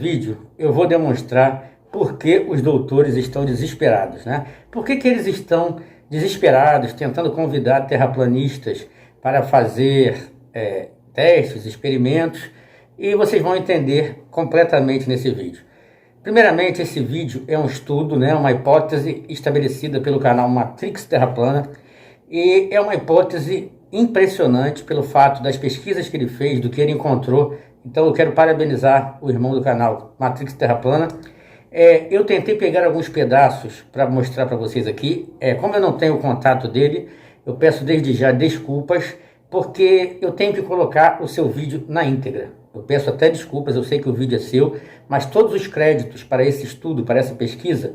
vídeo eu vou demonstrar por que os doutores estão desesperados, né? Por que eles estão desesperados, tentando convidar terraplanistas para fazer testes, experimentos, e vocês vão entender completamente nesse vídeo. Primeiramente, esse vídeo é um estudo, né, uma hipótese estabelecida pelo canal Matrix Terra Plana, e é uma hipótese impressionante pelo fato das pesquisas que ele fez, do que ele encontrou. Então eu quero parabenizar o irmão do canal Matrix Terra Plana. Eu tentei pegar alguns pedaços para mostrar para vocês aqui. Como eu não tenho o contato dele, eu peço desde já desculpas, porque eu tenho que colocar o seu vídeo na íntegra. Eu peço até desculpas, eu sei que o vídeo é seu, mas todos os créditos para esse estudo, para essa pesquisa,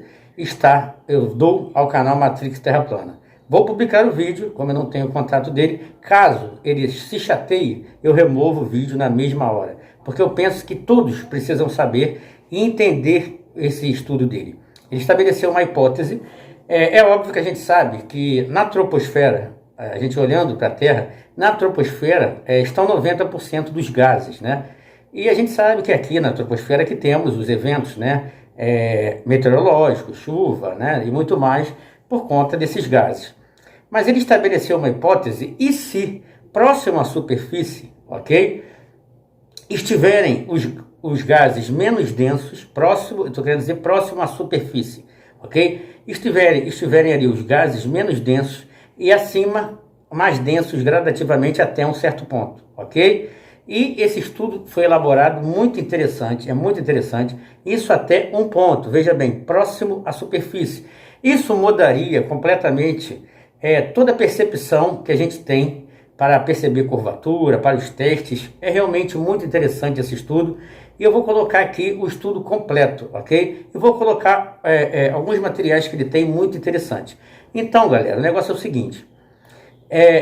eu dou ao canal Matrix Terra Plana. Vou publicar o vídeo, como eu não tenho o contato dele. Caso ele se chateie, eu removo o vídeo na mesma hora, porque eu penso que todos precisam saber e entender esse estudo dele. Ele estabeleceu uma hipótese. É óbvio que a gente sabe que na troposfera, a gente olhando para a Terra, na troposfera estão 90% dos gases, né? E a gente sabe que aqui na troposfera que temos os eventos, né, meteorológicos, chuva, né, e muito mais por conta desses gases. Mas ele estabeleceu uma hipótese: e se próximo à superfície, ok, estiverem os gases menos densos, próximo à superfície, ok? Estiverem ali os gases menos densos e acima, mais densos gradativamente até um certo ponto, ok? E esse estudo foi elaborado, muito interessante, é muito interessante, isso até um ponto, veja bem, próximo à superfície. Isso mudaria completamente toda a percepção que a gente tem para perceber curvatura, para os testes. É realmente muito interessante esse estudo, e eu vou colocar aqui o estudo completo, ok? E vou colocar alguns materiais que ele tem muito interessantes. Então, galera, o negócio é o seguinte: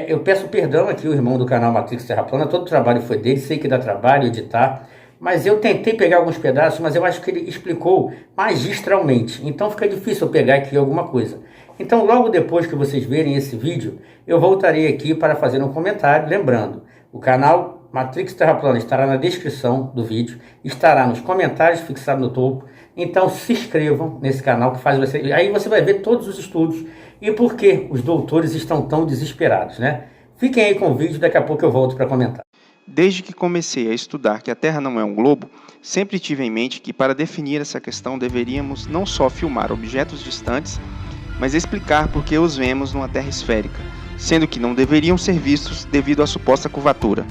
eu peço perdão aqui ao irmão do canal Matrix Terra Plana, todo o trabalho foi dele, sei que dá trabalho editar, mas eu tentei pegar alguns pedaços, mas eu acho que ele explicou magistralmente, então fica difícil eu pegar aqui alguma coisa. Então, logo depois que vocês verem esse vídeo, eu voltarei aqui para fazer um comentário. Lembrando, o canal Matrix Terra Plana estará na descrição do vídeo, estará nos comentários fixado no topo. Então, se inscrevam nesse canal, aí você vai ver todos os estudos e por que os doutores estão tão desesperados, né? Fiquem aí com o vídeo, daqui a pouco eu volto para comentar. Desde que comecei a estudar que a Terra não é um globo, sempre tive em mente que para definir essa questão deveríamos não só filmar objetos distantes, mas explicar por que os vemos numa Terra esférica, sendo que não deveriam ser vistos devido à suposta curvatura.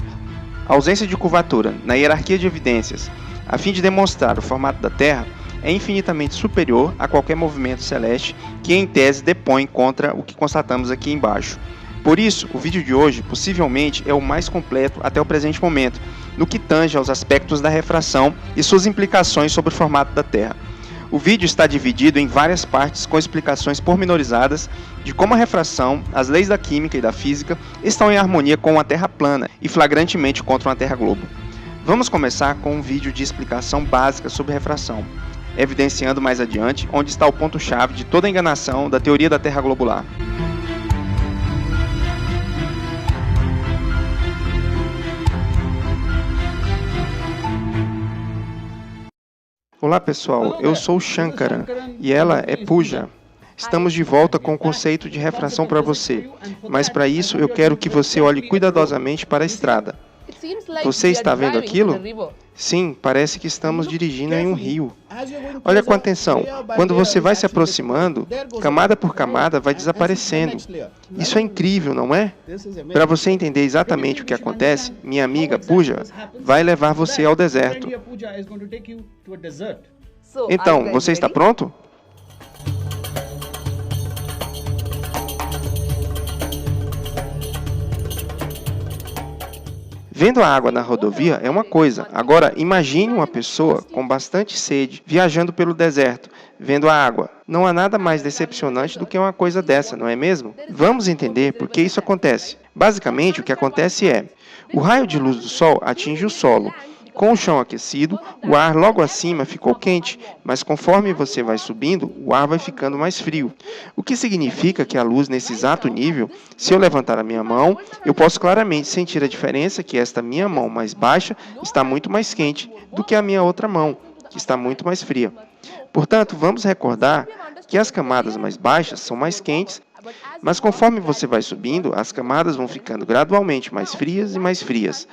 A ausência de curvatura na hierarquia de evidências, a fim de demonstrar o formato da Terra, é infinitamente superior a qualquer movimento celeste que em tese depõe contra o que constatamos aqui embaixo. Por isso, o vídeo de hoje possivelmente é o mais completo até o presente momento, no que tange aos aspectos da refração e suas implicações sobre o formato da Terra. O vídeo está dividido em várias partes com explicações pormenorizadas de como a refração, as leis da química e da física estão em harmonia com a Terra plana e flagrantemente contra uma Terra globo. Vamos começar com um vídeo de explicação básica sobre refração, evidenciando mais adiante onde está o ponto-chave de toda a enganação da teoria da Terra globular. Olá pessoal, eu sou o Shankaran e ela é Pooja. Estamos de volta com o conceito de refração para você, mas para isso eu quero que você olhe cuidadosamente para a estrada. Você está vendo aquilo? Sim, parece que estamos dirigindo em um rio. Olha com atenção, quando você vai se aproximando, camada por camada vai desaparecendo. Isso é incrível, não é? Para você entender exatamente o que acontece, minha amiga Pooja vai levar você ao deserto. Então, você está pronto? Vendo a água na rodovia é uma coisa. Agora, imagine uma pessoa com bastante sede, viajando pelo deserto, vendo a água. Não há nada mais decepcionante do que uma coisa dessa, não é mesmo? Vamos entender por que isso acontece. Basicamente, o que acontece é: o raio de luz do sol atinge o solo. Com o chão aquecido, o ar logo acima ficou quente, mas conforme você vai subindo, o ar vai ficando mais frio. O que significa que a luz nesse exato nível, se eu levantar a minha mão, eu posso claramente sentir a diferença que esta minha mão mais baixa está muito mais quente do que a minha outra mão. que está muito mais fria. Portanto, vamos recordar que as camadas mais baixas são mais quentes, mas conforme você vai subindo, as camadas vão ficando gradualmente mais frias e mais frias.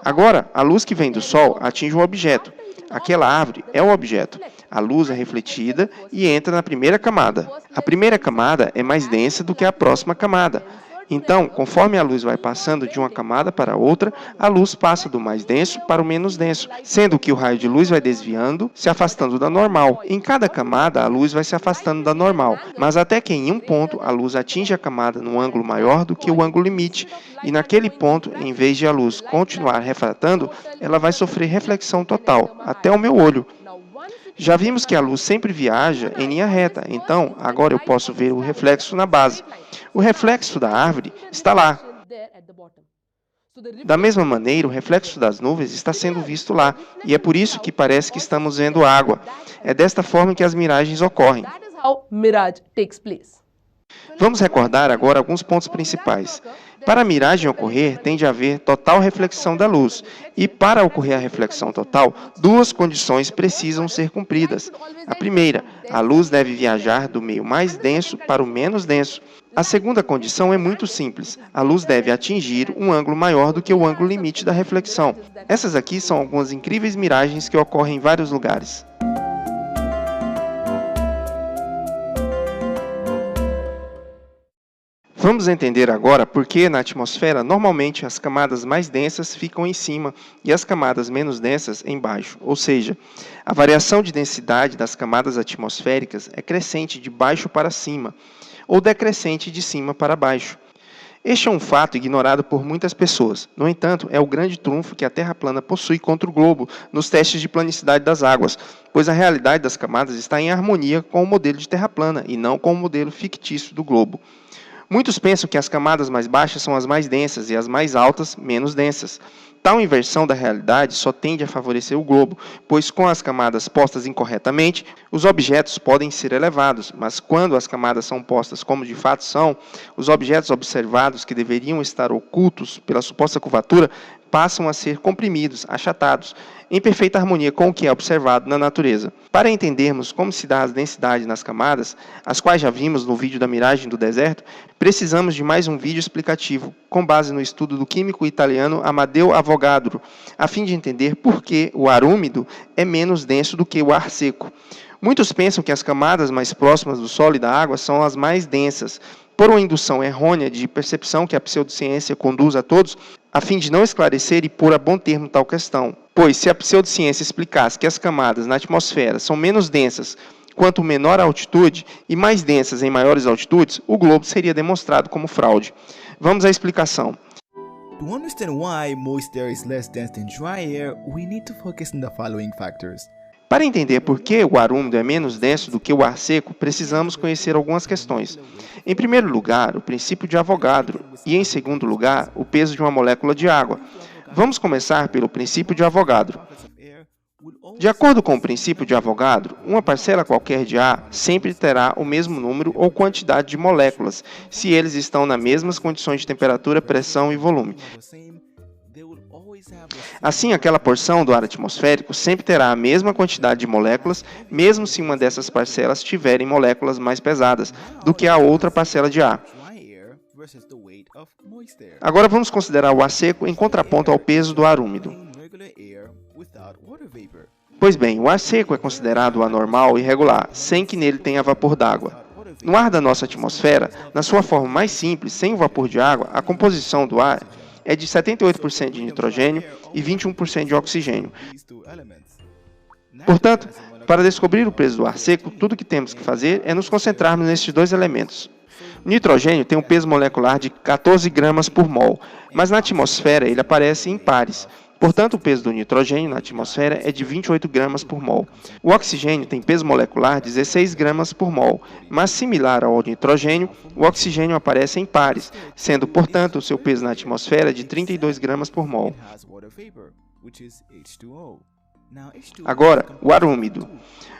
Agora, a luz que vem do Sol atinge um objeto. Aquela árvore é o objeto. A luz é refletida e entra na primeira camada. A primeira camada é mais densa do que a próxima camada. Então, conforme a luz vai passando de uma camada para outra, a luz passa do mais denso para o menos denso, sendo que o raio de luz vai desviando, se afastando da normal. Em cada camada, a luz vai se afastando da normal, mas até que em um ponto a luz atinge a camada num ângulo maior do que o ângulo limite, e naquele ponto, em vez de a luz continuar refratando, ela vai sofrer reflexão total, até o meu olho. Já vimos que a luz sempre viaja em linha reta, então agora eu posso ver o reflexo na base. O reflexo da árvore está lá. Da mesma maneira, o reflexo das nuvens está sendo visto lá, e é por isso que parece que estamos vendo água. É desta forma que as miragens ocorrem. Vamos recordar agora alguns pontos principais. Para a miragem ocorrer, tem de haver total reflexão da luz. E para ocorrer a reflexão total, duas condições precisam ser cumpridas. A primeira, a luz deve viajar do meio mais denso para o menos denso. A segunda condição é muito simples. A luz deve atingir um ângulo maior do que o ângulo limite da reflexão. Essas aqui são algumas incríveis miragens que ocorrem em vários lugares. Vamos entender agora por que na atmosfera normalmente as camadas mais densas ficam em cima e as camadas menos densas embaixo. Ou seja, a variação de densidade das camadas atmosféricas é crescente de baixo para cima ou decrescente de cima para baixo. Este é um fato ignorado por muitas pessoas. No entanto, é o grande trunfo que a Terra plana possui contra o globo nos testes de planicidade das águas, pois a realidade das camadas está em harmonia com o modelo de Terra plana e não com o modelo fictício do globo. Muitos pensam que as camadas mais baixas são as mais densas e as mais altas, menos densas. Tal inversão da realidade só tende a favorecer o globo, pois com as camadas postas incorretamente, os objetos podem ser elevados, mas quando as camadas são postas como de fato são, os objetos observados que deveriam estar ocultos pela suposta curvatura passam a ser comprimidos, achatados, em perfeita harmonia com o que é observado na natureza. Para entendermos como se dá as densidades nas camadas, as quais já vimos no vídeo da miragem do deserto, precisamos de mais um vídeo explicativo, com base no estudo do químico italiano Amedeo Avogadro, a fim de entender por que o ar úmido é menos denso do que o ar seco. Muitos pensam que as camadas mais próximas do solo e da água são as mais densas, por uma indução errônea de percepção que a pseudociência conduz a todos, a fim de não esclarecer e pôr a bom termo tal questão. Pois, se a pseudociência explicasse que as camadas na atmosfera são menos densas quanto menor a altitude e mais densas em maiores altitudes, o globo seria demonstrado como fraude. Vamos à explicação. To understand why moist air is less dense than dry air, we need to focus on the following factors. Para entender por que o ar úmido é menos denso do que o ar seco, precisamos conhecer algumas questões. Em primeiro lugar, o princípio de Avogadro, e em segundo lugar, o peso de uma molécula de água. Vamos começar pelo princípio de Avogadro. De acordo com o princípio de Avogadro, uma parcela qualquer de ar sempre terá o mesmo número ou quantidade de moléculas, se eles estão nas mesmas condições de temperatura, pressão e volume. Assim, aquela porção do ar atmosférico sempre terá a mesma quantidade de moléculas, mesmo se uma dessas parcelas tiverem moléculas mais pesadas do que a outra parcela de ar. Agora vamos considerar o ar seco em contraponto ao peso do ar úmido. Pois bem, o ar seco é considerado anormal e regular, sem que nele tenha vapor d'água. No ar da nossa atmosfera, na sua forma mais simples, sem o vapor de água, a composição do ar é de 78% de nitrogênio e 21% de oxigênio. Portanto, para descobrir o peso do ar seco, tudo o que temos que fazer é nos concentrarmos nesses dois elementos. O nitrogênio tem um peso molecular de 14 gramas por mol, mas na atmosfera ele aparece em pares. Portanto, o peso do nitrogênio na atmosfera é de 28 gramas por mol. O oxigênio tem peso molecular de 16 gramas por mol, mas similar ao nitrogênio, o oxigênio aparece em pares, sendo, portanto, o seu peso na atmosfera de 32 gramas por mol. Agora, o ar úmido.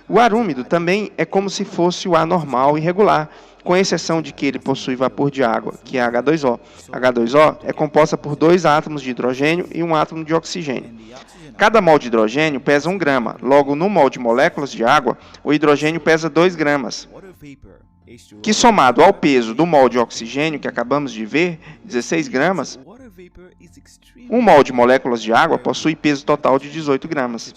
O ar úmido também é como se fosse o ar normal e regular, com exceção de que ele possui vapor de água, que é H2O. H2O é composta por 2 átomos de hidrogênio e um átomo de oxigênio. Cada mol de hidrogênio pesa 1 grama, logo no mol de moléculas de água, o hidrogênio pesa 2 gramas, que somado ao peso do mol de oxigênio que acabamos de ver, 16 gramas, 1 mol de moléculas de água possui peso total de 18 gramas.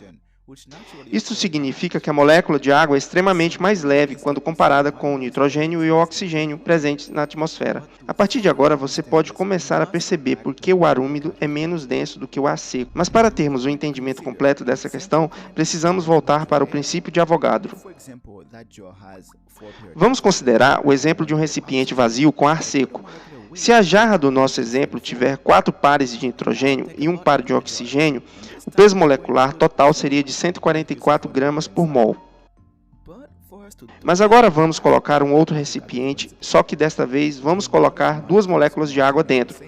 Isso significa que a molécula de água é extremamente mais leve quando comparada com o nitrogênio e o oxigênio presentes na atmosfera. A partir de agora, você pode começar a perceber por que o ar úmido é menos denso do que o ar seco. Mas para termos um entendimento completo dessa questão, precisamos voltar para o princípio de Avogadro. Vamos considerar o exemplo de um recipiente vazio com ar seco. Se a jarra do nosso exemplo tiver 4 pares de nitrogênio e 1 par de oxigênio, o peso molecular total seria de 144 gramas por mol. Mas agora vamos colocar um outro recipiente, só que desta vez vamos colocar 2 moléculas de água dentro.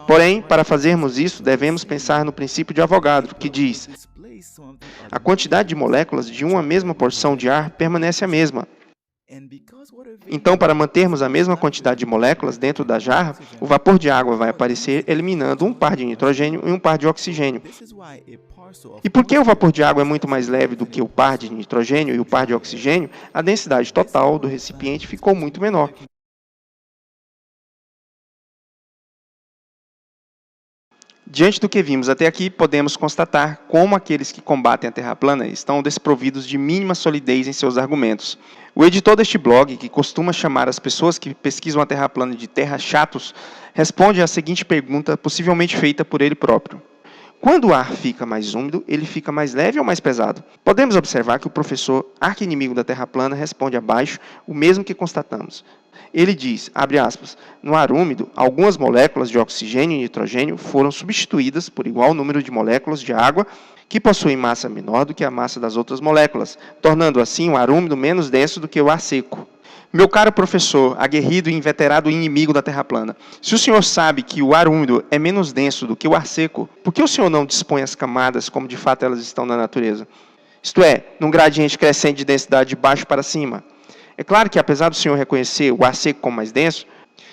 Porém, para fazermos isso, devemos pensar no princípio de Avogadro, que diz: a quantidade de moléculas de uma mesma porção de ar permanece a mesma. Então, para mantermos a mesma quantidade de moléculas dentro da jarra, o vapor de água vai aparecer eliminando 1 par de nitrogênio e 1 par de oxigênio. E porque o vapor de água é muito mais leve do que o par de nitrogênio e o par de oxigênio, a densidade total do recipiente ficou muito menor. Diante do que vimos até aqui, podemos constatar como aqueles que combatem a Terra plana estão desprovidos de mínima solidez em seus argumentos. O editor deste blog, que costuma chamar as pessoas que pesquisam a Terra plana de terra chatos, responde à seguinte pergunta, possivelmente feita por ele próprio. Quando o ar fica mais úmido, ele fica mais leve ou mais pesado? Podemos observar que o professor, arqui-inimigo da Terra plana, responde abaixo o mesmo que constatamos. Ele diz, abre aspas, no ar úmido, algumas moléculas de oxigênio e nitrogênio foram substituídas por igual número de moléculas de água que possuem massa menor do que a massa das outras moléculas, tornando assim o ar úmido menos denso do que o ar seco. Meu caro professor, aguerrido e inveterado inimigo da Terra plana, se o senhor sabe que o ar úmido é menos denso do que o ar seco, por que o senhor não dispõe as camadas como de fato elas estão na natureza? Isto é, num gradiente crescente de densidade de baixo para cima. É claro que, apesar do senhor reconhecer o ar seco como mais denso,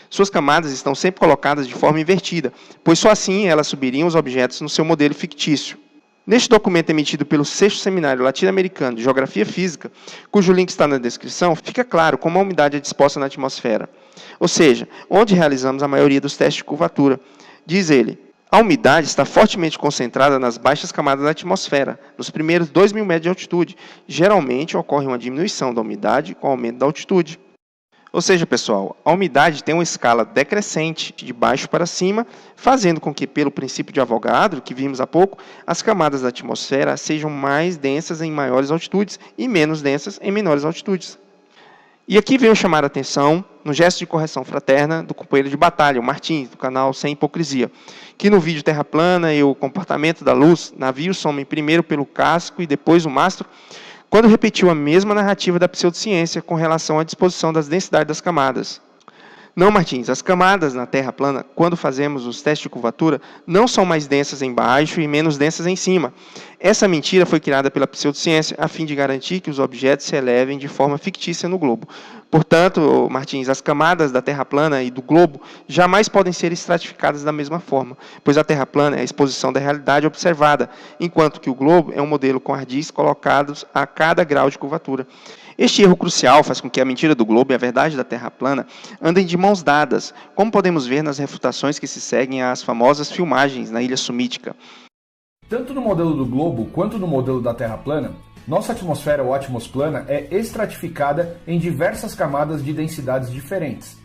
suas camadas estão sempre colocadas de forma invertida, pois só assim elas subiriam os objetos no seu modelo fictício. Neste documento emitido pelo 6º Seminário Latino-Americano de Geografia Física, cujo link está na descrição, fica claro como a umidade é disposta na atmosfera, ou seja, onde realizamos a maioria dos testes de curvatura. Diz ele, a umidade está fortemente concentrada nas baixas camadas da atmosfera, nos primeiros 2.000 metros de altitude. Geralmente ocorre uma diminuição da umidade com o aumento da altitude. Ou seja, pessoal, a umidade tem uma escala decrescente, de baixo para cima, fazendo com que, pelo princípio de Avogadro, que vimos há pouco, as camadas da atmosfera sejam mais densas em maiores altitudes e menos densas em menores altitudes. E aqui venho chamar a atenção no gesto de correção fraterna do companheiro de batalha, o Martins, do canal Sem Hipocrisia, que no vídeo Terra Plana e o Comportamento da Luz, navios somem primeiro pelo casco e depois o mastro, quando repetiu a mesma narrativa da pseudociência com relação à disposição das densidades das camadas. Não, Martins, as camadas na Terra plana, quando fazemos os testes de curvatura, não são mais densas embaixo e menos densas em cima. Essa mentira foi criada pela pseudociência a fim de garantir que os objetos se elevem de forma fictícia no globo. Portanto, Martins, as camadas da Terra plana e do globo jamais podem ser estratificadas da mesma forma, pois a Terra plana é a exposição da realidade observada, enquanto que o globo é um modelo com ardis colocados a cada grau de curvatura. Este erro crucial faz com que a mentira do globo e a verdade da Terra plana andem de mãos dadas, como podemos ver nas refutações que se seguem às famosas filmagens na Ilha Sumítica. Tanto no modelo do globo quanto no modelo da Terra plana, nossa atmosfera ou atmosplana é estratificada em diversas camadas de densidades diferentes.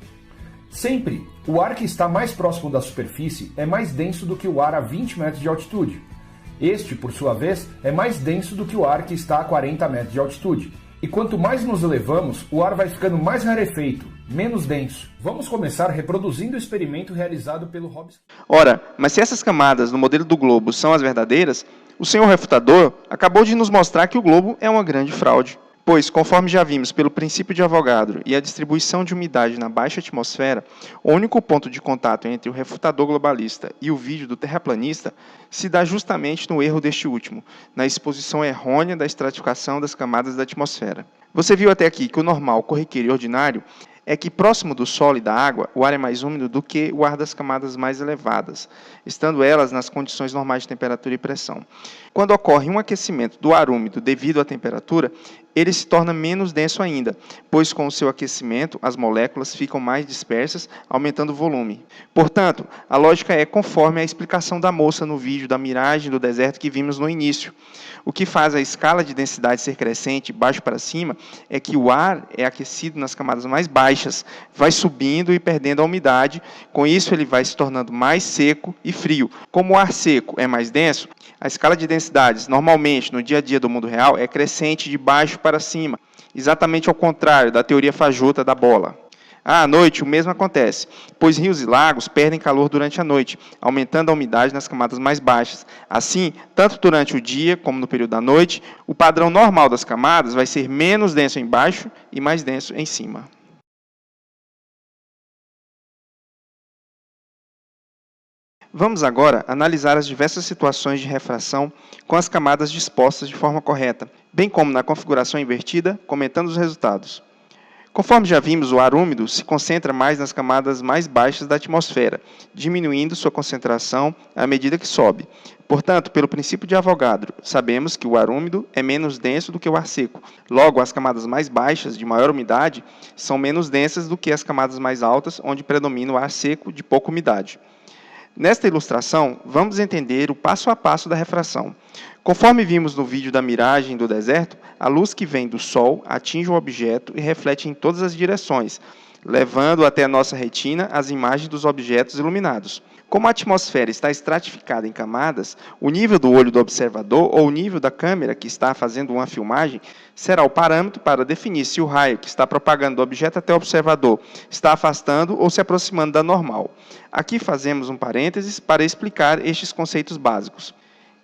Sempre, o ar que está mais próximo da superfície é mais denso do que o ar a 20 metros de altitude. Este, por sua vez, é mais denso do que o ar que está a 40 metros de altitude. E quanto mais nos elevamos, o ar vai ficando mais rarefeito, menos denso. Vamos começar reproduzindo o experimento realizado pelo Robson. Ora, mas se essas camadas no modelo do globo são as verdadeiras, o senhor refutador acabou de nos mostrar que o globo é uma grande fraude. Pois, conforme já vimos pelo princípio de Avogadro e a distribuição de umidade na baixa atmosfera, o único ponto de contato entre o refutador globalista e o vídeo do terraplanista se dá justamente no erro deste último, na exposição errônea da estratificação das camadas da atmosfera. Você viu até aqui que o normal, corriqueiro e ordinário é que próximo do solo e da água, o ar é mais úmido do que o ar das camadas mais elevadas, estando elas nas condições normais de temperatura e pressão. Quando ocorre um aquecimento do ar úmido devido à temperatura, ele se torna menos denso ainda, pois com o seu aquecimento as moléculas ficam mais dispersas, aumentando o volume. Portanto, a lógica é conforme a explicação da moça no vídeo da miragem do deserto que vimos no início. O que faz a escala de densidade ser crescente, baixo para cima, é que o ar é aquecido nas camadas mais baixas, vai subindo e perdendo a umidade, com isso ele vai se tornando mais seco e frio. Como o ar seco é mais denso, a escala de densidades, normalmente, no dia a dia do mundo real, é crescente de baixo para cima, exatamente ao contrário da teoria fajuta da bola. À noite, o mesmo acontece, pois rios e lagos perdem calor durante a noite, aumentando a umidade nas camadas mais baixas. Assim, tanto durante o dia como no período da noite, o padrão normal das camadas vai ser menos denso embaixo e mais denso em cima. Vamos agora analisar as diversas situações de refração com as camadas dispostas de forma correta, bem como na configuração invertida, comentando os resultados. Conforme já vimos, o ar úmido se concentra mais nas camadas mais baixas da atmosfera, diminuindo sua concentração à medida que sobe. Portanto, pelo princípio de Avogadro, sabemos que o ar úmido é menos denso do que o ar seco. Logo, as camadas mais baixas, de maior umidade, são menos densas do que as camadas mais altas, onde predomina o ar seco de pouca umidade. Nesta ilustração, vamos entender o passo a passo da refração. Conforme vimos no vídeo da miragem do deserto, a luz que vem do Sol atinge o objeto e reflete em todas as direções, levando até a nossa retina as imagens dos objetos iluminados. Como a atmosfera está estratificada em camadas, o nível do olho do observador ou o nível da câmera que está fazendo uma filmagem será o parâmetro para definir se o raio que está propagando do objeto até o observador está afastando ou se aproximando da normal. Aqui fazemos um parênteses para explicar estes conceitos básicos.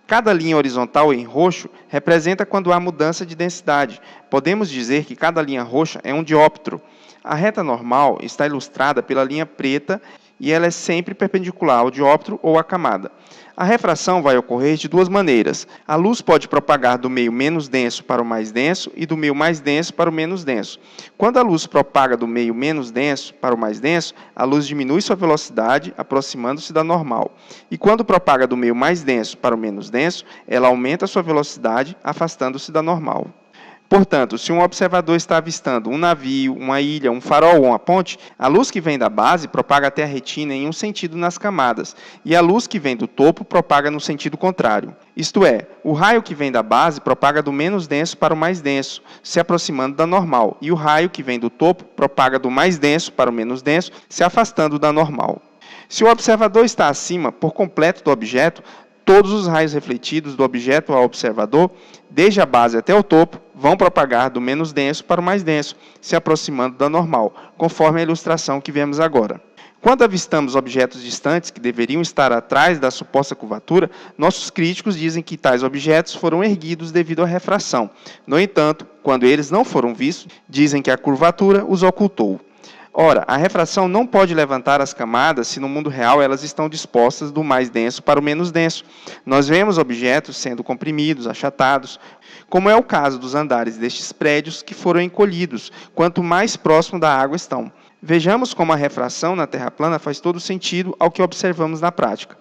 Cada linha horizontal em roxo representa quando há mudança de densidade. Podemos dizer que cada linha roxa é um dióptro. A reta normal está ilustrada pela linha preta e ela é sempre perpendicular ao dióptro ou à camada. A refração vai ocorrer de duas maneiras. A luz pode propagar do meio menos denso para o mais denso e do meio mais denso para o menos denso. Quando a luz propaga do meio menos denso para o mais denso, a luz diminui sua velocidade, aproximando-se da normal. E quando propaga do meio mais denso para o menos denso, ela aumenta sua velocidade, afastando-se da normal. Portanto, se um observador está avistando um navio, uma ilha, um farol ou uma ponte, a luz que vem da base propaga até a retina em um sentido nas camadas, e a luz que vem do topo propaga no sentido contrário. Isto é, o raio que vem da base propaga do menos denso para o mais denso, se aproximando da normal, e o raio que vem do topo propaga do mais denso para o menos denso, se afastando da normal. Se o observador está acima por completo do objeto, todos os raios refletidos do objeto ao observador, desde a base até o topo, vão propagar do menos denso para o mais denso, se aproximando da normal, conforme a ilustração que vemos agora. Quando avistamos objetos distantes que deveriam estar atrás da suposta curvatura, nossos críticos dizem que tais objetos foram erguidos devido à refração. No entanto, quando eles não foram vistos, dizem que a curvatura os ocultou. Ora, a refração não pode levantar as camadas se no mundo real elas estão dispostas do mais denso para o menos denso. Nós vemos objetos sendo comprimidos, achatados, como é o caso dos andares destes prédios que foram encolhidos, quanto mais próximo da água estão. Vejamos como a refração na Terra plana faz todo sentido ao que observamos na prática.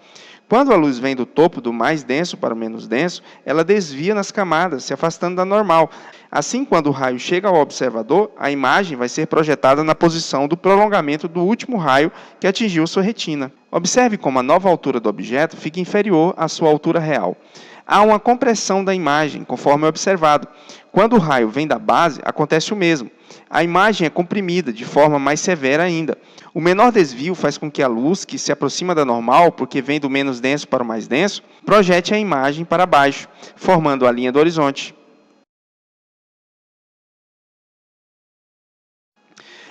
Quando a luz vem do topo do mais denso para o menos denso, ela desvia nas camadas, se afastando da normal. Assim, quando o raio chega ao observador, a imagem vai ser projetada na posição do prolongamento do último raio que atingiu sua retina. Observe como a nova altura do objeto fica inferior à sua altura real. Há uma compressão da imagem, conforme é observado. Quando o raio vem da base, acontece o mesmo. A imagem é comprimida de forma mais severa ainda. O menor desvio faz com que a luz, que se aproxima da normal, porque vem do menos denso para o mais denso, projete a imagem para baixo, formando a linha do horizonte.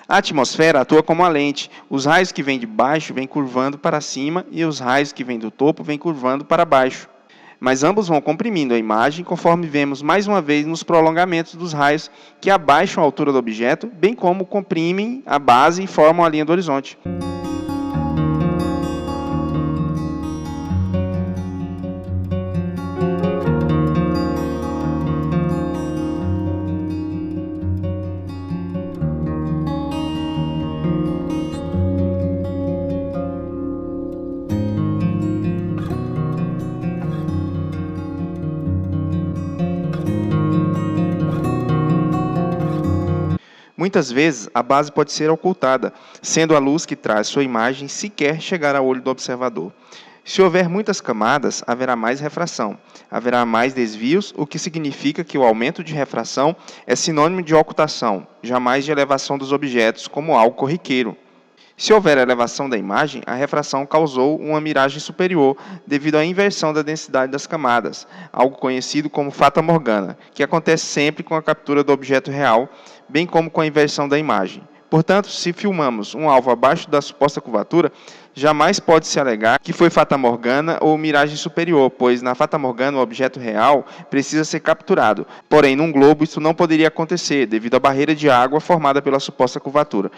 A atmosfera atua como a lente. Os raios que vêm de baixo vêm curvando para cima e os raios que vêm do topo vêm curvando para baixo. Mas ambos vão comprimindo a imagem, conforme vemos mais uma vez nos prolongamentos dos raios que abaixam a altura do objeto, bem como comprimem a base e formam a linha do horizonte. Muitas vezes, a base pode ser ocultada, sendo a luz que traz sua imagem sequer chegar ao olho do observador. Se houver muitas camadas, haverá mais refração, haverá mais desvios, o que significa que o aumento de refração é sinônimo de ocultação, jamais de elevação dos objetos como algo corriqueiro. Se houver elevação da imagem, a refração causou uma miragem superior devido à inversão da densidade das camadas, algo conhecido como fata morgana, que acontece sempre com a captura do objeto real, bem como com a inversão da imagem. Portanto, se filmamos um alvo abaixo da suposta curvatura, jamais pode-se alegar que foi fata morgana ou miragem superior, pois na fata morgana o objeto real precisa ser capturado. Porém, num globo isso não poderia acontecer, devido à barreira de água formada pela suposta curvatura.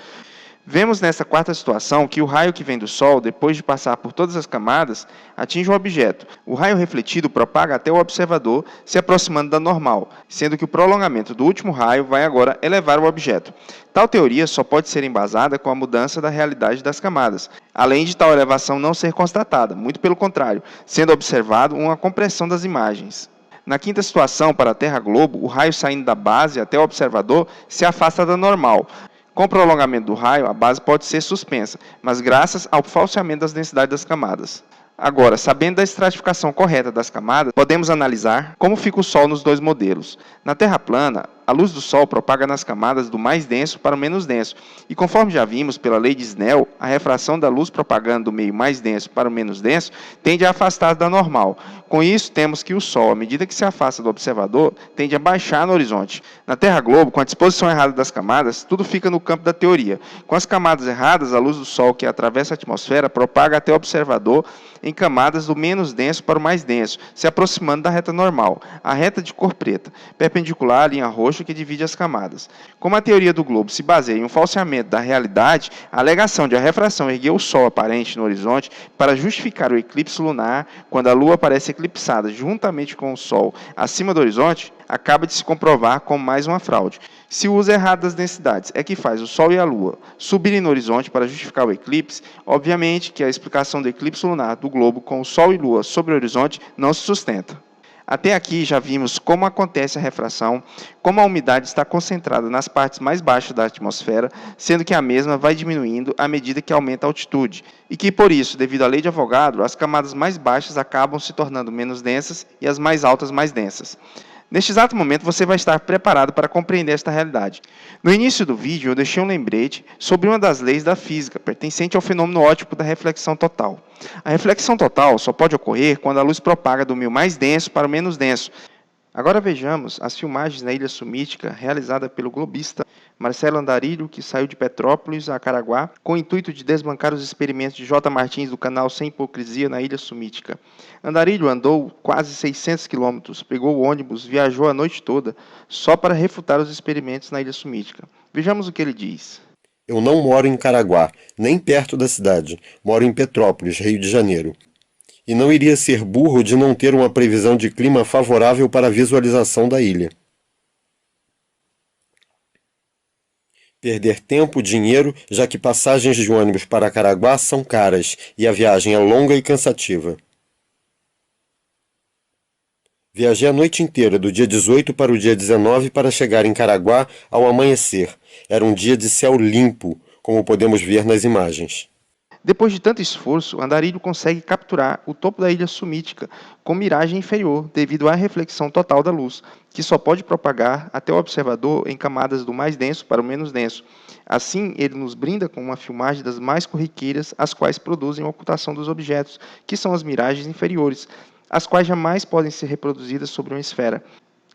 Vemos nesta quarta situação que o raio que vem do Sol, depois de passar por todas as camadas, atinge o objeto. O raio refletido propaga até o observador, se aproximando da normal, sendo que o prolongamento do último raio vai agora elevar o objeto. Tal teoria só pode ser embasada com a mudança da realidade das camadas, além de tal elevação não ser constatada, muito pelo contrário, sendo observado uma compressão das imagens. Na quinta situação, para a Terra-globo, o raio saindo da base até o observador se afasta da normal. Com o prolongamento do raio, a base pode ser suspensa, mas graças ao falseamento das densidades das camadas. Agora, sabendo da estratificação correta das camadas, podemos analisar como fica o Sol nos dois modelos. Na Terra plana, a luz do Sol propaga nas camadas do mais denso para o menos denso, e conforme já vimos pela lei de Snell, a refração da luz propagando do meio mais denso para o menos denso tende a afastar da normal. Com isso, temos que o Sol, à medida que se afasta do observador, tende a baixar no horizonte. Na Terra-globo, com a disposição errada das camadas, tudo fica no campo da teoria. Com as camadas erradas, a luz do Sol que atravessa a atmosfera propaga até o observador em camadas do menos denso para o mais denso, se aproximando da reta normal, a reta de cor preta, perpendicular à linha roxa que divide as camadas. Como a teoria do globo se baseia em um falseamento da realidade, a alegação de a refração erguer o Sol aparente no horizonte para justificar o eclipse lunar, quando a Lua aparece eclipsada juntamente com o Sol acima do horizonte, acaba de se comprovar como mais uma fraude. Se o uso errado das densidades é que faz o Sol e a Lua subirem no horizonte para justificar o eclipse, obviamente que a explicação do eclipse lunar do globo com o Sol e Lua sobre o horizonte não se sustenta. Até aqui já vimos como acontece a refração, como a umidade está concentrada nas partes mais baixas da atmosfera, sendo que a mesma vai diminuindo à medida que aumenta a altitude, e que por isso, devido à lei de Avogadro, as camadas mais baixas acabam se tornando menos densas e as mais altas mais densas. Neste exato momento, você vai estar preparado para compreender esta realidade. No início do vídeo, eu deixei um lembrete sobre uma das leis da física, pertencente ao fenômeno óptico da reflexão total. A reflexão total só pode ocorrer quando a luz propaga do meio mais denso para o menos denso. Agora vejamos as filmagens na Ilha Sumítica, realizada pelo globista Marcelo Andarilho, que saiu de Petrópolis a Caraguá, com o intuito de desbancar os experimentos de J. Martins do canal Sem Hipocrisia na Ilha Sumítica. Andarilho andou quase 600 quilômetros, pegou o ônibus, viajou a noite toda, só para refutar os experimentos na Ilha Sumítica. Vejamos o que ele diz. Eu não moro em Caraguá, nem perto da cidade. Moro em Petrópolis, Rio de Janeiro. E não iria ser burro de não ter uma previsão de clima favorável para a visualização da ilha. Perder tempo, dinheiro, já que passagens de ônibus para Caraguá são caras e a viagem é longa e cansativa. Viajei a noite inteira, do dia 18 para o dia 19, para chegar em Caraguá ao amanhecer. Era um dia de céu limpo, como podemos ver nas imagens. Depois de tanto esforço, Andarilho consegue capturar o topo da Ilha Sumítica com miragem inferior, devido à reflexão total da luz, que só pode propagar até o observador em camadas do mais denso para o menos denso. Assim, ele nos brinda com uma filmagem das mais corriqueiras, as quais produzem a ocultação dos objetos, que são as miragens inferiores, as quais jamais podem ser reproduzidas sobre uma esfera.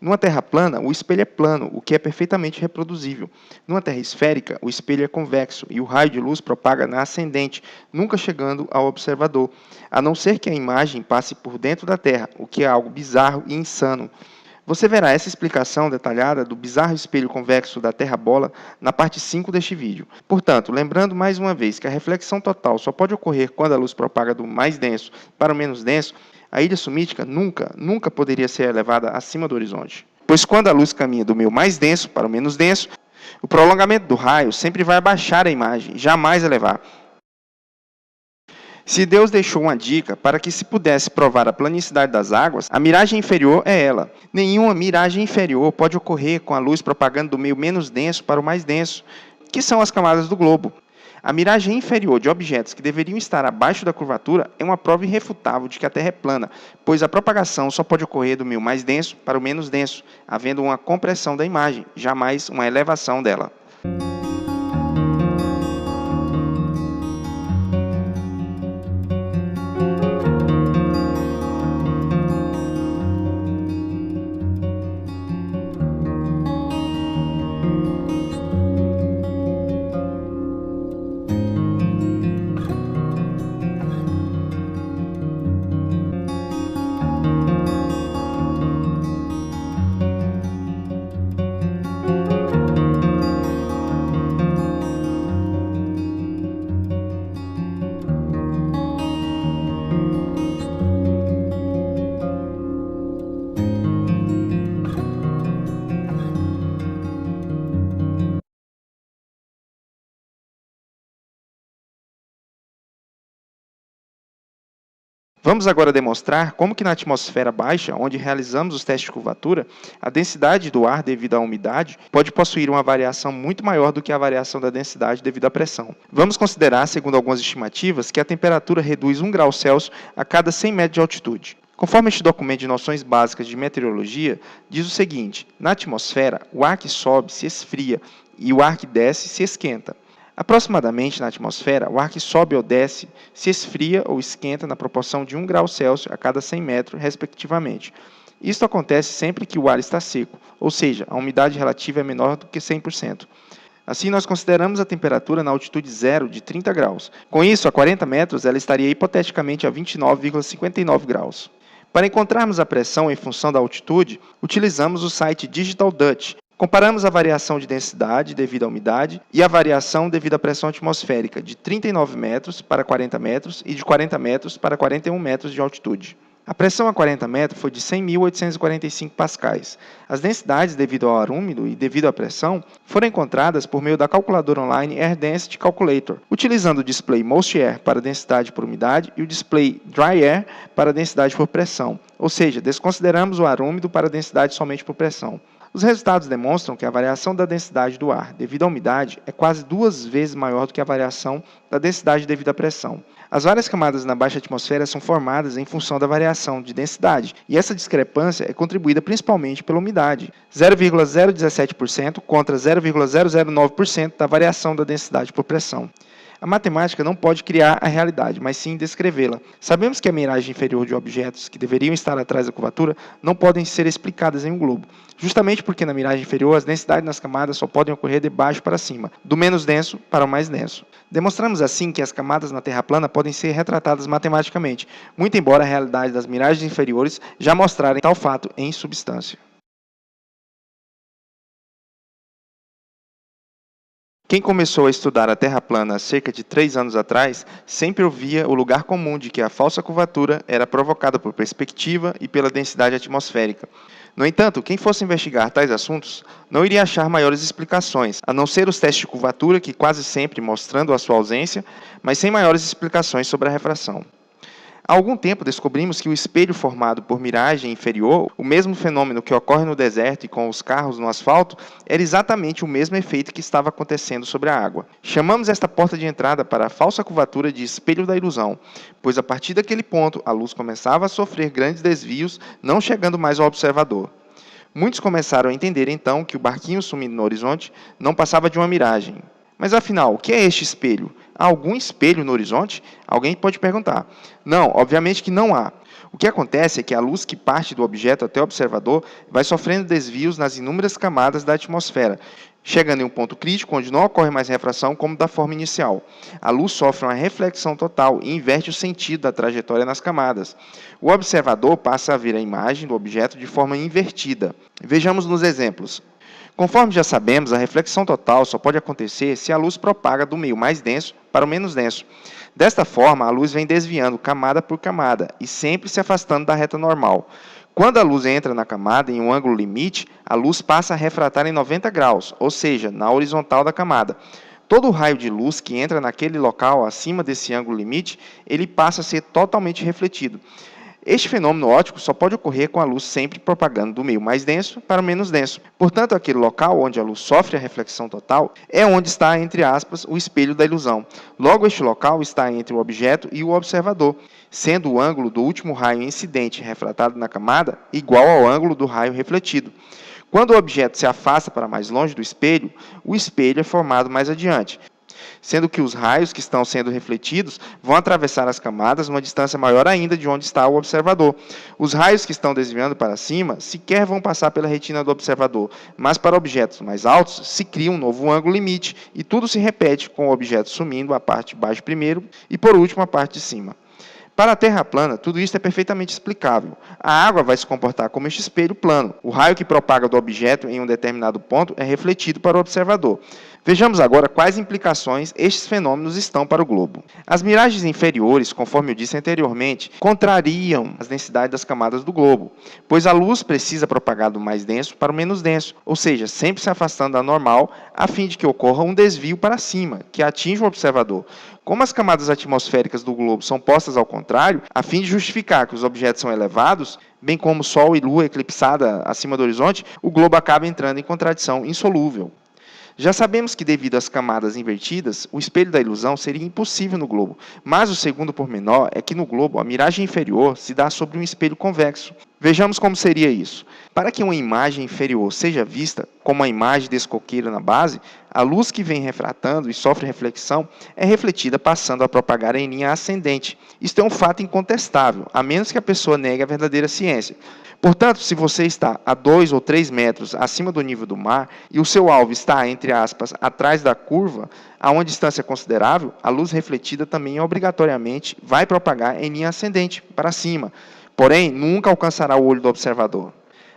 Numa Terra plana, o espelho é plano, o que é perfeitamente reproduzível. Numa Terra esférica, o espelho é convexo e o raio de luz propaga na ascendente, nunca chegando ao observador, a não ser que a imagem passe por dentro da Terra, o que é algo bizarro e insano. Você verá essa explicação detalhada do bizarro espelho convexo da Terra-bola na parte 5 deste vídeo. Portanto, lembrando mais uma vez que a reflexão total só pode ocorrer quando a luz propaga do mais denso para o menos denso, a Ilha Sumítica nunca poderia ser elevada acima do horizonte. Pois quando a luz caminha do meio mais denso para o menos denso, o prolongamento do raio sempre vai abaixar a imagem, jamais elevar. Se Deus deixou uma dica para que se pudesse provar a planicidade das águas, a miragem inferior é ela. Nenhuma miragem inferior pode ocorrer com a luz propagando do meio menos denso para o mais denso, que são as camadas do globo. A miragem inferior de objetos que deveriam estar abaixo da curvatura é uma prova irrefutável de que a Terra é plana, pois a propagação só pode ocorrer do meio mais denso para o menos denso, havendo uma compressão da imagem, jamais uma elevação dela. Vamos agora demonstrar como que na atmosfera baixa, onde realizamos os testes de curvatura, a densidade do ar devido à umidade pode possuir uma variação muito maior do que a variação da densidade devido à pressão. Vamos considerar, segundo algumas estimativas, que a temperatura reduz 1 grau Celsius a cada 100 metros de altitude. Conforme este documento de noções básicas de meteorologia, diz o seguinte: na atmosfera, o ar que sobe se esfria e o ar que desce se esquenta. Aproximadamente na atmosfera, o ar que sobe ou desce se esfria ou esquenta na proporção de 1 grau Celsius a cada 100 metros, respectivamente. Isto acontece sempre que o ar está seco, ou seja, a umidade relativa é menor do que 100%. Assim, nós consideramos a temperatura na altitude zero de 30 graus. Com isso, a 40 metros, ela estaria hipoteticamente a 29,59 graus. Para encontrarmos a pressão em função da altitude, utilizamos o site Digital Dutch. Comparamos a variação de densidade devido à umidade e a variação devido à pressão atmosférica de 39 metros para 40 metros e de 40 metros para 41 metros de altitude. A pressão a 40 metros foi de 100.845 pascais. As densidades devido ao ar úmido e devido à pressão foram encontradas por meio da calculadora online Air Density Calculator, utilizando o display Most Air para densidade por umidade e o display Dry Air para densidade por pressão, ou seja, desconsideramos o ar úmido para densidade somente por pressão. Os resultados demonstram que a variação da densidade do ar devido à umidade é quase 2 vezes maior do que a variação da densidade devido à pressão. As várias camadas na baixa atmosfera são formadas em função da variação de densidade, e essa discrepância é contribuída principalmente pela umidade, 0,017% contra 0,009% da variação da densidade por pressão. A matemática não pode criar a realidade, mas sim descrevê-la. Sabemos que a miragem inferior de objetos que deveriam estar atrás da curvatura não podem ser explicadas em um globo, justamente porque na miragem inferior as densidades nas camadas só podem ocorrer de baixo para cima, do menos denso para o mais denso. Demonstramos assim que as camadas na Terra plana podem ser retratadas matematicamente, muito embora a realidade das miragens inferiores já mostrarem tal fato em substância. Quem começou a estudar a Terra plana há cerca de 3 anos atrás, sempre ouvia o lugar comum de que a falsa curvatura era provocada por perspectiva e pela densidade atmosférica. No entanto, quem fosse investigar tais assuntos não iria achar maiores explicações, a não ser os testes de curvatura, que quase sempre mostrando a sua ausência, mas sem maiores explicações sobre a refração. Há algum tempo descobrimos que o espelho formado por miragem inferior, o mesmo fenômeno que ocorre no deserto e com os carros no asfalto, era exatamente o mesmo efeito que estava acontecendo sobre a água. Chamamos esta porta de entrada para a falsa curvatura de espelho da ilusão, pois a partir daquele ponto a luz começava a sofrer grandes desvios, não chegando mais ao observador. Muitos começaram a entender então que o barquinho sumindo no horizonte não passava de uma miragem. Mas afinal, o que é este espelho? Há algum espelho no horizonte? Alguém pode perguntar. Não, obviamente que não há. O que acontece é que a luz que parte do objeto até o observador vai sofrendo desvios nas inúmeras camadas da atmosfera, chegando em um ponto crítico onde não ocorre mais refração como da forma inicial. A luz sofre uma reflexão total e inverte o sentido da trajetória nas camadas. O observador passa a ver a imagem do objeto de forma invertida. Vejamos nos exemplos. Conforme já sabemos, a reflexão total só pode acontecer se a luz propaga do meio mais denso para o menos denso. Desta forma, a luz vem desviando camada por camada e sempre se afastando da reta normal. Quando a luz entra na camada em um ângulo limite, a luz passa a refratar em 90 graus, ou seja, na horizontal da camada. todo o raio de luz que entra naquele local acima desse ângulo limite, ele passa a ser totalmente refletido. Este fenômeno óptico só pode ocorrer com a luz sempre propagando do meio mais denso para o menos denso. Portanto, aquele local onde a luz sofre a reflexão total é onde está, entre aspas, o espelho da ilusão. Logo, este local está entre o objeto e o observador, sendo o ângulo do último raio incidente refratado na camada igual ao ângulo do raio refletido. Quando o objeto se afasta para mais longe do espelho, o espelho é formado mais adiante, sendo que os raios que estão sendo refletidos vão atravessar as camadas numa distância maior ainda de onde está o observador. Os raios que estão desviando para cima sequer vão passar pela retina do observador, mas para objetos mais altos se cria um novo ângulo limite e tudo se repete com o objeto sumindo a parte de baixo primeiro e, por último, a parte de cima. Para a Terra plana, tudo isso é perfeitamente explicável. A água vai se comportar como este espelho plano. O raio que propaga do objeto em um determinado ponto é refletido para o observador. Vejamos agora quais implicações estes fenômenos estão para o globo. As miragens inferiores, conforme eu disse anteriormente, contrariam as densidades das camadas do globo, pois a luz precisa propagar do mais denso para o menos denso, ou seja, sempre se afastando da normal, a fim de que ocorra um desvio para cima, que atinja o observador. Como as camadas atmosféricas do globo são postas ao contrário, a fim de justificar que os objetos são elevados, bem como Sol e Lua eclipsada acima do horizonte, o globo acaba entrando em contradição insolúvel. Já sabemos que, devido às camadas invertidas, o espelho da ilusão seria impossível no globo, mas o segundo pormenor é que no globo a miragem inferior se dá sobre um espelho convexo. Vejamos como seria isso. Para que uma imagem inferior seja vista como a imagem desse coqueiro na base, a luz que vem refratando e sofre reflexão é refletida passando a propagar em linha ascendente. Isto é um fato incontestável, a menos que a pessoa negue a verdadeira ciência. Portanto, se você está a 2 ou 3 metros acima do nível do mar e o seu alvo está, entre aspas, atrás da curva, a uma distância considerável, a luz refletida também obrigatoriamente vai propagar em linha ascendente, para cima. Porém, nunca alcançará o olho do observador.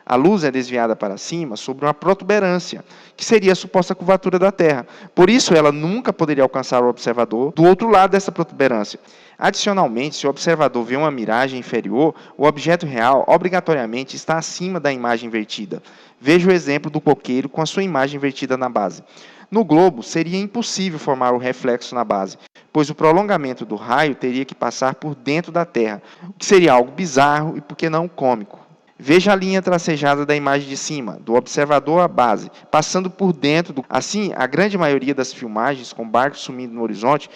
A luz é desviada para cima sobre uma protuberância, que seria a suposta curvatura da Terra. Por isso, ela nunca poderia alcançar o observador do outro lado dessa protuberância. Adicionalmente, se o observador vê uma miragem inferior, o objeto real obrigatoriamente está acima da imagem invertida. Veja o exemplo do coqueiro com a sua imagem invertida na base. No globo, seria impossível formar o reflexo na base, pois o prolongamento do raio teria que passar por dentro da Terra, o que seria algo bizarro e, por que não, cômico. Veja a linha tracejada da imagem de cima, do observador à base, passando por dentro do... Assim, a grande maioria das filmagens com barcos sumindo no horizonte,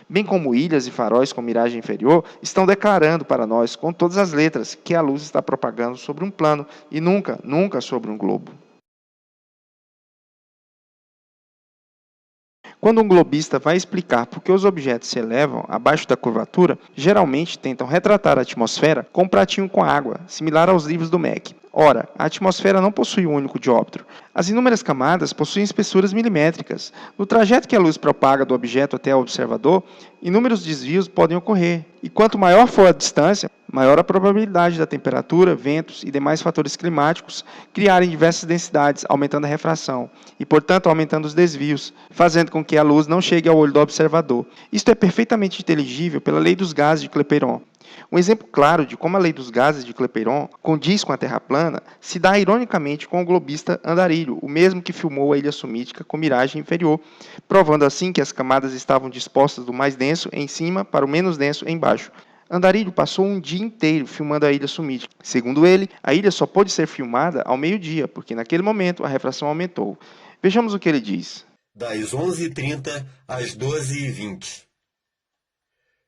bem como ilhas e faróis com miragem inferior, estão declarando para nós, com todas as letras, que a luz está propagando sobre um plano e nunca, nunca sobre um globo. Quando um globista vai explicar por que os objetos se elevam abaixo da curvatura, geralmente tentam retratar a atmosfera com um pratinho com água, similar aos livros do MEC. Ora, a atmosfera não possui um único dióptero. As inúmeras camadas possuem espessuras milimétricas. No trajeto que a luz propaga do objeto até o observador, inúmeros desvios podem ocorrer. E quanto maior for a distância, maior a probabilidade da temperatura, ventos e demais fatores climáticos criarem diversas densidades, aumentando a refração e, portanto, aumentando os desvios, fazendo com que a luz não chegue ao olho do observador. Isto é perfeitamente inteligível pela lei dos gases de Clapeyron. Um exemplo claro de como a lei dos gases de Clapeyron condiz com a Terra plana se dá ironicamente com o globista Andarilho, o mesmo que filmou a ilha sumítica com miragem inferior, provando assim que as camadas estavam dispostas do mais denso em cima para o menos denso embaixo. Andarilho passou um dia inteiro filmando a ilha sumítica. Segundo ele, a ilha só pôde ser filmada ao meio-dia, porque naquele momento a refração aumentou. Vejamos o que ele diz. Das 11h30 às 12h20.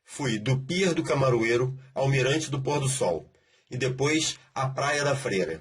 Fui do Pier do Camaroeiro ao Mirante do Pôr do Sol e depois à Praia da Freira.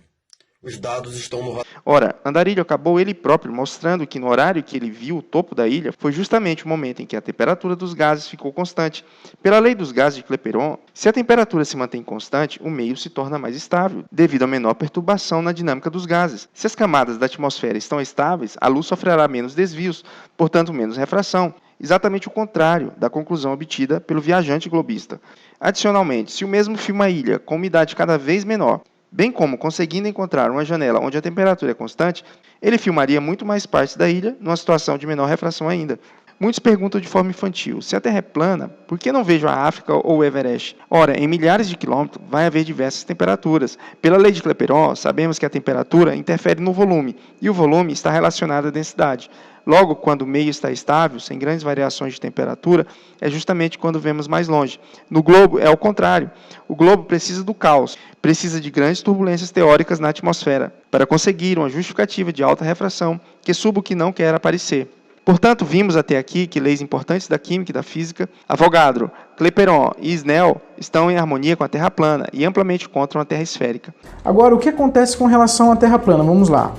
Os dados estão no... Ora, Andarilho acabou ele próprio mostrando que no horário que ele viu o topo da ilha foi justamente o momento em que a temperatura dos gases ficou constante. Pela lei dos gases de Clapeyron, se a temperatura se mantém constante, o meio se torna mais estável, devido a menor perturbação na dinâmica dos gases. Se as camadas da atmosfera estão estáveis, a luz sofrerá menos desvios, portanto menos refração. Exatamente o contrário da conclusão obtida pelo viajante globista. Adicionalmente, se o mesmo filma a ilha com umidade cada vez menor, bem como conseguindo encontrar uma janela onde a temperatura é constante, ele filmaria muito mais partes da ilha numa situação de menor refração ainda. Muitos perguntam de forma infantil, se a Terra é plana, por que não vejo a África ou o Everest? Ora, em milhares de quilômetros vai haver diversas temperaturas. Pela lei de Clapeyron, sabemos que a temperatura interfere no volume, e o volume está relacionado à densidade. Logo, quando o meio está estável, sem grandes variações de temperatura, é justamente quando vemos mais longe. No globo é o contrário. O globo precisa do caos, precisa de grandes turbulências teóricas na atmosfera, para conseguir uma justificativa de alta refração que suba o que não quer aparecer. Portanto, vimos até aqui que leis importantes da química e da física, Avogadro, Clapeyron e Snell, estão em harmonia com a Terra plana e amplamente contra uma Terra esférica. Agora, o que acontece com relação à Terra plana? Vamos lá.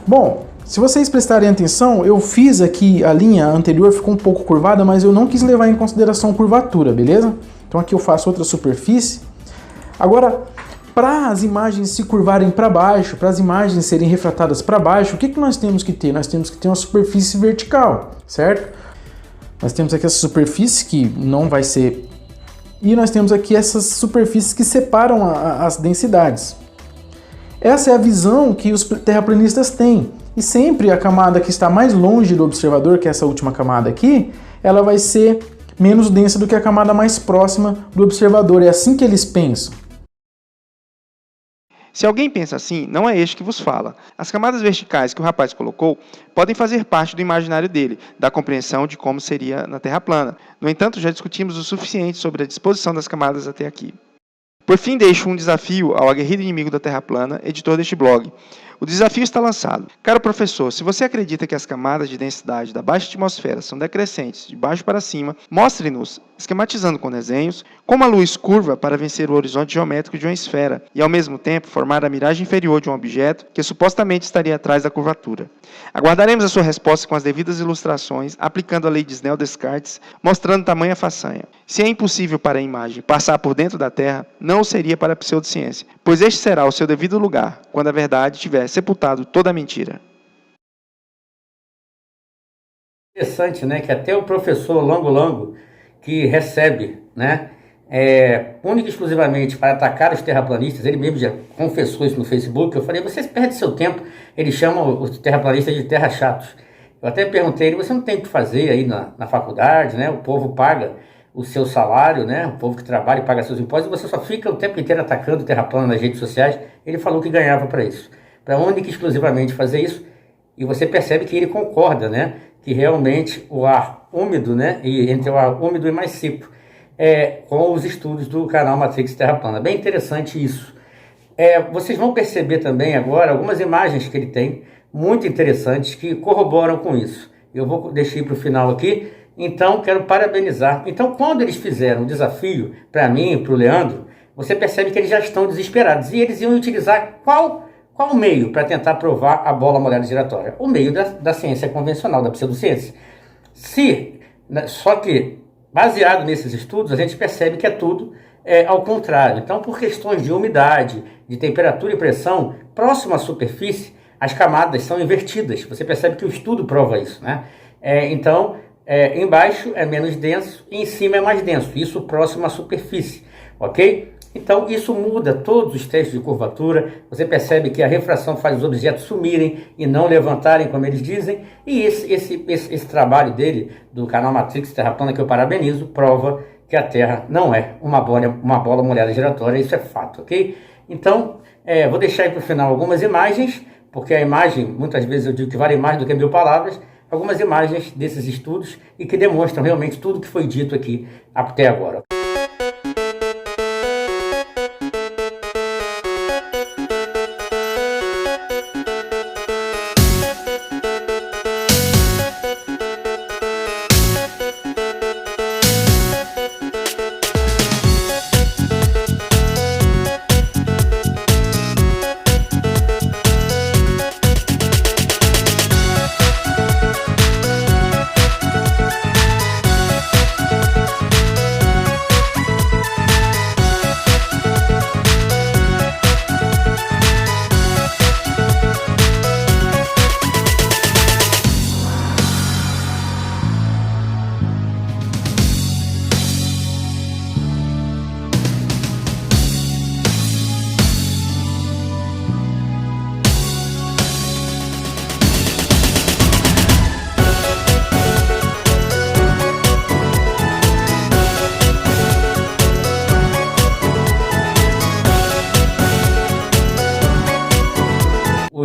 Bom, se vocês prestarem atenção, eu fiz aqui, a linha anterior ficou um pouco curvada, mas eu não quis levar em consideração curvatura, beleza? Então aqui eu faço outra superfície. Agora, para as imagens se curvarem para baixo, para as imagens serem refratadas para baixo, o que nós temos que ter? Nós temos que ter uma superfície vertical, certo? Nós temos aqui essa superfície que não vai ser... E nós temos aqui essas superfícies que separam as densidades. Essa é a visão que os terraplanistas têm. E sempre a camada que está mais longe do observador, que é essa última camada aqui, ela vai ser menos densa do que a camada mais próxima do observador. É assim que eles pensam. Se alguém pensa assim, não é este que vos fala. As camadas verticais que o rapaz colocou podem fazer parte do imaginário dele, da compreensão de como seria na Terra plana. No entanto, já discutimos o suficiente sobre a disposição das camadas até aqui. Por fim, deixo um desafio ao aguerrido inimigo da Terra plana, editor deste blog. O desafio está lançado. Caro professor, se você acredita que as camadas de densidade da baixa atmosfera são decrescentes de baixo para cima, mostre-nos, esquematizando com desenhos, como a luz curva para vencer o horizonte geométrico de uma esfera e, ao mesmo tempo, formar a miragem inferior de um objeto que supostamente estaria atrás da curvatura. Aguardaremos a sua resposta com as devidas ilustrações, aplicando a lei de Snell-Descartes, mostrando tamanha façanha. Se é impossível para a imagem passar por dentro da Terra, não o seria para a pseudociência, pois este será o seu devido lugar, quando a verdade tiver sepultado toda a mentira. Interessante, né? Que até o professor Longo, que recebe, né, única e exclusivamente para atacar os terraplanistas, ele mesmo já confessou isso no Facebook, eu falei, vocês perdem seu tempo, eles chamam os terraplanistas de terra chatos. Eu até perguntei ele, você não tem o que fazer aí na faculdade, né? O povo paga o seu salário, né? O povo que trabalha e paga seus impostos, e você só fica o tempo inteiro atacando o terra plana nas redes sociais. Ele falou que ganhava para isso, para única e exclusivamente fazer isso, e você percebe que ele concorda, né? Que realmente o ar úmido, né? E entre o ar úmido e mais seco, com os estudos do canal Matrix Terra Plana. Bem interessante isso. Vocês vão perceber também agora algumas imagens que ele tem, muito interessantes, que corroboram com isso. Eu vou deixar para o final aqui, então quero parabenizar. Então, quando eles fizeram o desafio, para mim e para o Leandro, você percebe que eles já estão desesperados, e eles iam utilizar qual meio para tentar provar a bola molhada giratória? O meio da ciência convencional, da pseudociência. Só que, baseado nesses estudos, a gente percebe que é tudo ao contrário. Então, por questões de umidade, de temperatura e pressão, próximo à superfície, as camadas são invertidas. Você percebe que o estudo prova isso, né? Então, embaixo é menos denso e em cima é mais denso. Isso próximo à superfície, ok? Então, isso muda todos os testes de curvatura. Você percebe que a refração faz os objetos sumirem e não levantarem, como eles dizem. E esse trabalho dele, do canal Matrix Terra Plana, que eu parabenizo, prova que a Terra não é uma bola molhada giratória. Isso é fato, ok? Então, vou deixar aí para o final algumas imagens, porque a imagem, muitas vezes eu digo que vale mais do que 1000 palavras, algumas imagens desses estudos e que demonstram realmente tudo que foi dito aqui até agora.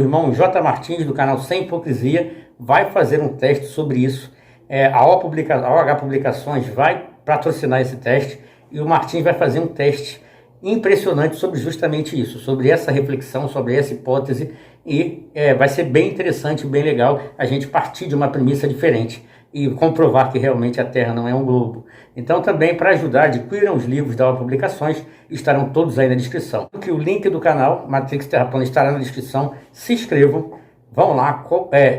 irmão J. Martins, do canal Sem Hipocrisia, vai fazer um teste sobre isso. A OH Publicações vai patrocinar esse teste e o Martins vai fazer um teste impressionante sobre justamente isso, sobre essa reflexão, sobre essa hipótese, e vai ser bem interessante, bem legal a gente partir de uma premissa diferente e comprovar que realmente a Terra não é um globo. Então também, para ajudar, adquiram os livros da OH Publicações, estarão todos aí na descrição. O link do canal Matrix Terra Plana estará na descrição, se inscrevam, vão lá,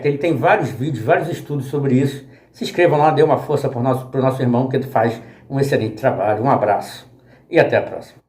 ele tem vários vídeos, vários estudos sobre isso, se inscrevam lá, dê uma força para o nosso irmão que faz um excelente trabalho. Um abraço e até a próxima.